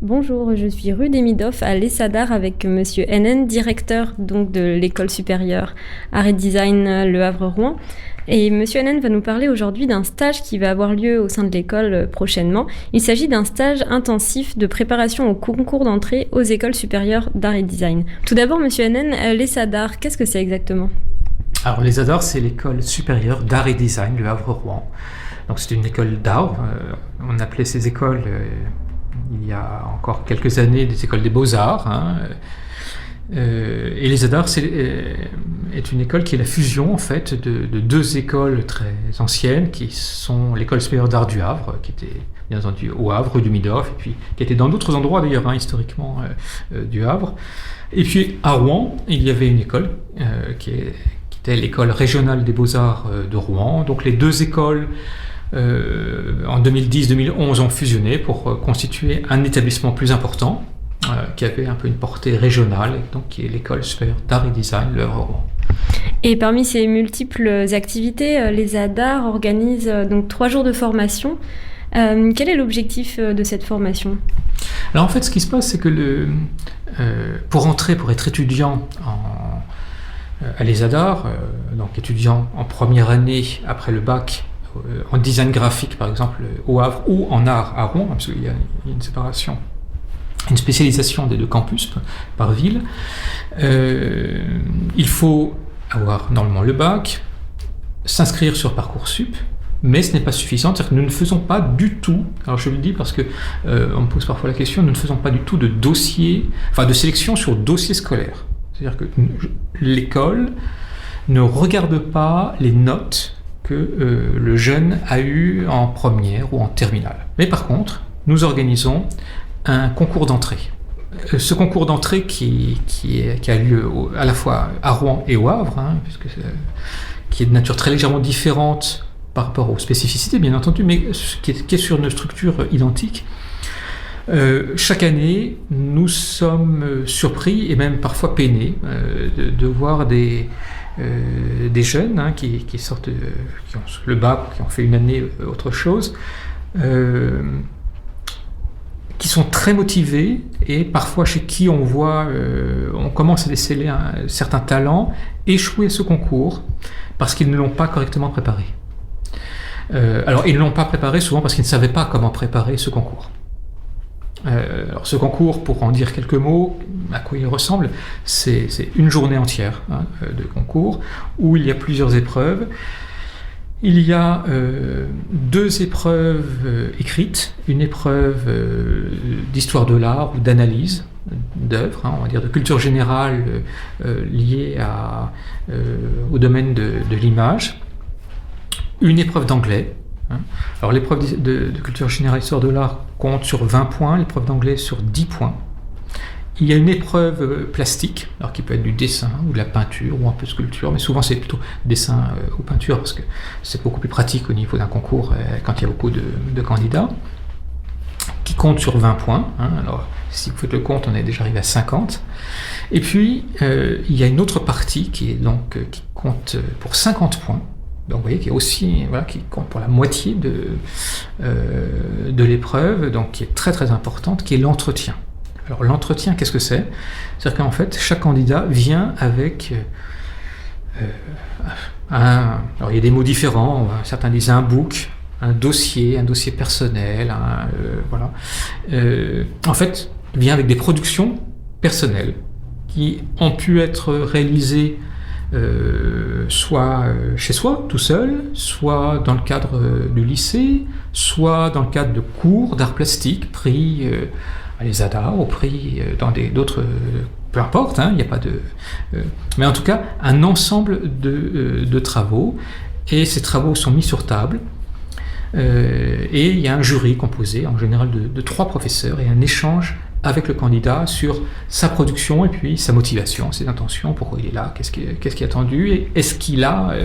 Bonjour, je suis rue des Midoff à l'ESADAR avec Monsieur NN, directeur donc de l'école supérieure Art et Design Le Havre-Rouen. Et Monsieur NN va nous parler aujourd'hui d'un stage qui va avoir lieu au sein de l'école prochainement. Il s'agit d'un stage intensif de préparation au concours d'entrée aux écoles supérieures d'Art et Design. Tout d'abord, Monsieur NN, l'ESADAR, qu'est-ce que c'est exactement ? Alors l'ESADAR, c'est l'école supérieure d'Art et Design Le Havre-Rouen. Donc c'est une école d'art. On appelait ces écoles il y a encore quelques années des écoles des beaux-arts. Et l'ESADAR est une école qui est la fusion en fait de deux écoles très anciennes qui sont l'école supérieure d'art du Havre, qui était bien entendu au Havre, rue du Midoff, et puis qui était dans d'autres endroits d'ailleurs historiquement du Havre. Et puis à Rouen, il y avait une école qui était l'école régionale des beaux-arts de Rouen. Donc les deux écoles en 2010-2011 ont fusionné pour constituer un établissement plus important qui avait un peu une portée régionale, donc qui est l'école supérieure d'art et design Le Havre-Rouen. Et parmi ces multiples activités, l'ESADAR organise donc 3 jours de formation. Quel est l'objectif de cette formation ? Alors en fait, ce qui se passe, c'est que pour être étudiant à l'ESADAR, donc étudiant en première année après le bac, en design graphique par exemple au Havre ou en art à Rouen, parce qu'il y a une séparation, une spécialisation des deux campus par ville, il faut avoir normalement le bac, s'inscrire sur Parcoursup, mais ce n'est pas suffisant, c'est-à-dire que nous ne faisons pas du tout, alors je le dis parce que on me pose parfois la question, nous ne faisons pas du tout de sélection sur dossier scolaire. C'est-à-dire que l'école ne regarde pas les notes que le jeune a eues en première ou en terminale. Mais par contre, nous organisons un concours d'entrée. Ce concours d'entrée qui a lieu à la fois à Rouen et au Havre, qui est de nature très légèrement différente par rapport aux spécificités, bien entendu, mais qui est sur une structure identique. Chaque année, nous sommes surpris et même parfois peinés de voir des jeunes qui sortent, qui ont le bac, qui ont fait une année autre chose, qui sont très motivés et parfois chez qui on voit, on commence à déceler certains talents, échouer ce concours parce qu'ils ne l'ont pas correctement préparé. Alors ils ne l'ont pas préparé souvent parce qu'ils ne savaient pas comment préparer ce concours. Alors ce concours, pour en dire quelques mots, à quoi il ressemble, c'est une journée entière de concours où il y a plusieurs épreuves. Il y a 2 épreuves écrites, une épreuve d'histoire de l'art ou d'analyse d'œuvres, on va dire de culture générale liée au domaine de l'image, une épreuve d'anglais. Alors l'épreuve de culture générale histoire de l'art compte sur 20 points, l'épreuve d'anglais sur 10 points. Il y a une épreuve plastique, alors qui peut être du dessin ou de la peinture ou un peu de sculpture, mais souvent c'est plutôt dessin ou peinture parce que c'est beaucoup plus pratique au niveau d'un concours quand il y a beaucoup de candidats, qui compte sur 20 points. Alors si vous faites le compte, on est déjà arrivé à 50. Et puis il y a une autre partie qui compte pour 50 points. Donc vous voyez qu'il y a aussi qui compte pour la moitié de l'épreuve, donc qui est très très importante, qui est l'entretien. Alors l'entretien, qu'est-ce que c'est ? C'est-à-dire qu'en fait, chaque candidat vient avec alors il y a des mots différents, certains disent un book, un dossier personnel, en fait, il vient avec des productions personnelles qui ont pu être réalisées soit chez soi, tout seul, soit dans le cadre du lycée, soit dans le cadre de cours d'art plastique pris à l'ESADAR ou pris dans d'autres... peu importe, il n'y a pas de... mais en tout cas, un ensemble de travaux, et ces travaux sont mis sur table, et il y a un jury composé en général de 3 professeurs et un échange avec le candidat sur sa production et puis sa motivation, ses intentions, pourquoi il est là, qu'est-ce qui est attendu, et est-ce qu'il a...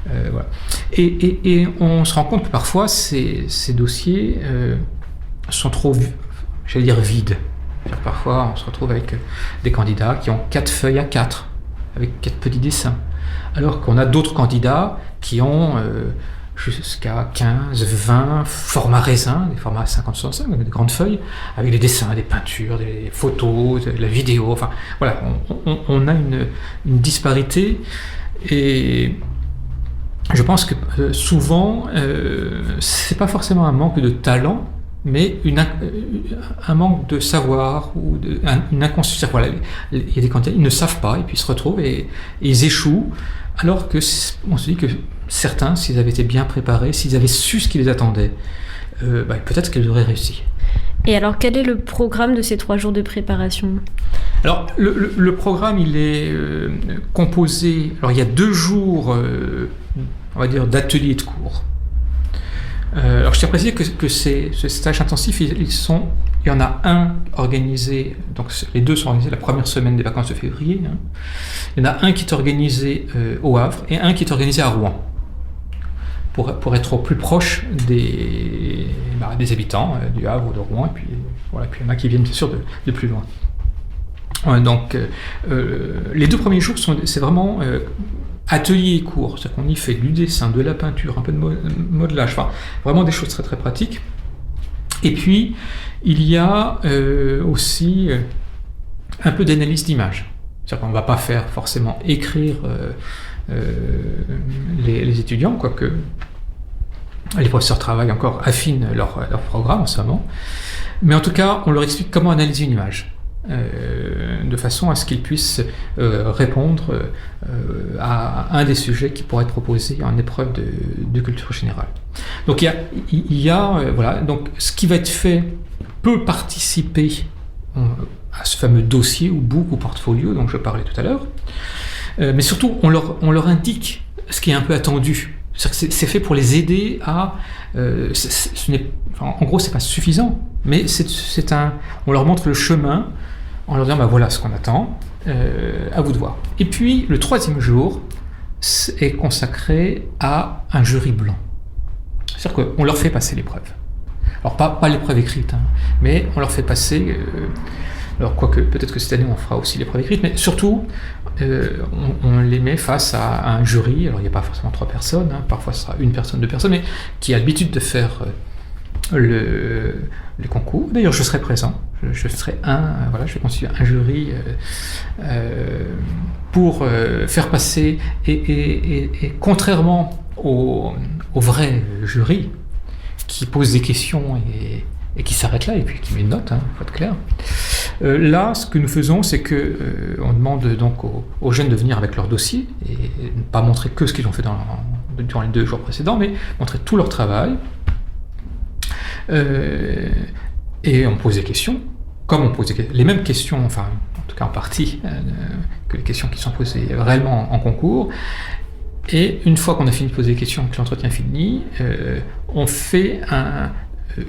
voilà. Et on se rend compte que parfois ces dossiers sont trop, j'allais dire, vides. Parfois on se retrouve avec des candidats qui ont 4 feuilles à 4, avec 4 petits dessins, alors qu'on a d'autres candidats qui ont jusqu'à 15, 20 formats raisins, des formats 50-65, des grandes feuilles, avec des dessins, des peintures, des photos, de la vidéo. Enfin, voilà, on a une disparité. Et je pense que souvent, c'est pas forcément un manque de talent, mais un manque de savoir ou une inconscience. Voilà, il y a des candidats, ils ne savent pas, et puis ils se retrouvent et ils échouent, alors que on se dit que certains, s'ils avaient été bien préparés, s'ils avaient su ce qui les attendait, peut-être qu'ils auraient réussi. Et alors, quel est le programme de ces 3 jours de préparation ? Alors, le programme, il est composé... Alors, il y a 2 jours, on va dire, d'ateliers de cours. Alors, je tiens à préciser que ce stage intensif, il y en a un organisé, donc les 2 sont organisés la première semaine des vacances de février. Hein. Il y en a un qui est organisé au Havre et un qui est organisé à Rouen, pour être au plus proche des habitants du Havre ou de Rouen, et puis voilà, puis il y en a qui viennent bien sûr de plus loin. Donc, les 2 premiers jours, c'est vraiment atelier et cours, c'est-à-dire qu'on y fait du dessin, de la peinture, un peu de modelage, enfin, vraiment des choses très très pratiques. Et puis, il y a aussi un peu d'analyse d'image. C'est-à-dire qu'on ne va pas faire forcément écrire les étudiants, quoique les professeurs travaillent encore, affinent leur programme en ce moment. Mais en tout cas, on leur explique comment analyser une image. De façon à ce qu'ils puissent répondre à un des sujets qui pourrait être proposé en épreuve de culture générale. Donc il y a voilà, donc ce qui va être fait peut participer à ce fameux dossier ou book ou portfolio dont je parlais tout à l'heure, mais surtout on leur indique ce qui est un peu attendu. C'est fait pour les aider à... en gros, c'est pas suffisant, mais on leur montre le chemin en leur disant voilà ce qu'on attend, à vous de voir. Et puis le 3e jour est consacré à un jury blanc. C'est-à-dire qu'on leur fait passer l'épreuve. Alors pas l'épreuve écrite, hein, mais on leur fait passer... alors quoique peut-être que cette année on fera aussi l'épreuve écrite, mais surtout on les met face à un jury. Alors il n'y a pas forcément 3 personnes, hein, parfois ce sera 1 personne, 2 personnes, mais qui a l'habitude de faire le concours. D'ailleurs je serai présent, je serai je vais constituer un jury pour faire passer, et contrairement au vrai jury qui pose des questions et qui s'arrête là et puis qui met une note, faut être clair. Là, ce que nous faisons, c'est que on demande donc aux jeunes de venir avec leur dossier et ne pas montrer que ce qu'ils ont fait durant les 2 jours précédents, mais montrer tout leur travail. Et on pose des questions, comme on pose les mêmes questions, enfin en tout cas en partie, que les questions qui sont posées réellement en concours. Et une fois qu'on a fini de poser les questions, que l'entretien est fini, on fait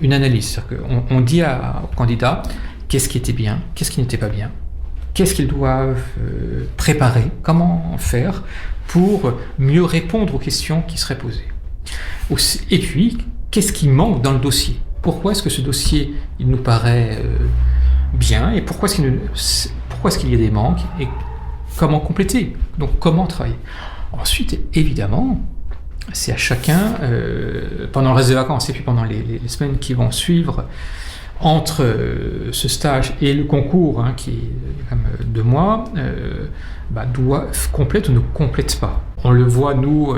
une analyse. C'est-à-dire qu'on dit aux candidats qu'est-ce qui était bien, qu'est-ce qui n'était pas bien, qu'est-ce qu'ils doivent préparer, comment faire pour mieux répondre aux questions qui seraient posées. Et puis, qu'est-ce qui manque dans le dossier ? Pourquoi est-ce que ce dossier, il nous paraît bien, et pourquoi est-ce qu'il y a des manques, et comment compléter, donc comment travailler. Ensuite, évidemment, c'est à chacun, pendant le reste des vacances et puis pendant les semaines qui vont suivre, entre ce stage et le concours, qui est quand même 2 mois, complète ou ne complète pas. On le voit, nous,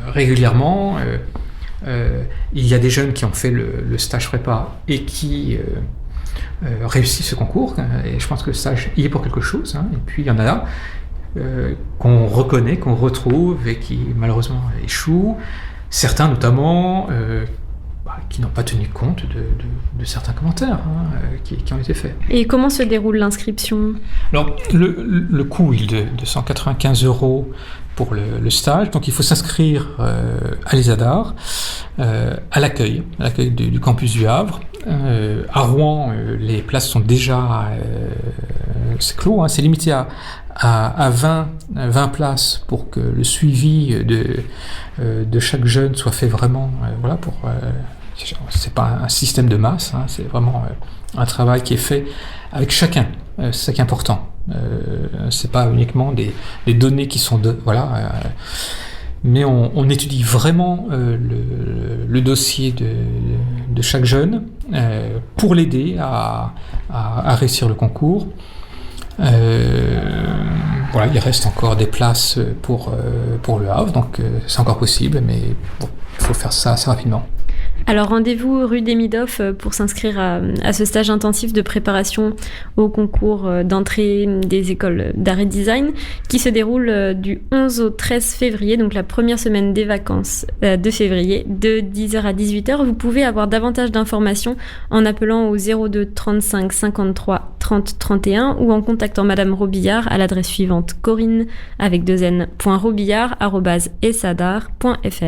régulièrement. Il y a des jeunes qui ont fait le stage prépa et qui réussissent ce concours, et je pense que le stage y est pour quelque chose. Et puis il y en a qu'on reconnaît, qu'on retrouve et qui malheureusement échouent. Certains notamment qui n'ont pas tenu compte de certains commentaires qui ont été faits. Et comment se déroule l'inscription ? Alors le coût est de 195 € pour le stage, donc il faut s'inscrire à l'ESADAR, à l'accueil du campus du Havre. À Rouen, les places sont déjà c'est clos, c'est limité à 20 places pour que le suivi de chaque jeune soit fait vraiment, c'est pas un système de masse, c'est vraiment un travail qui est fait avec chacun, c'est ça qui est important. C'est pas uniquement des données qui sont mais on étudie vraiment le dossier de chaque jeune pour l'aider à réussir le concours. Voilà, il reste encore des places pour Le Havre, donc c'est encore possible, mais bon, il faut faire ça assez rapidement. Alors rendez-vous rue des Midoff pour s'inscrire à ce stage intensif de préparation au concours d'entrée des écoles d'art et design qui se déroule du 11 au 13 février, donc la première semaine des vacances de février, de 10h à 18h. Vous pouvez avoir davantage d'informations en appelant au 02 35 53 30 31 ou en contactant Madame Robillard à l'adresse suivante: Corinne avec 2 n.robillard@esadar.fr.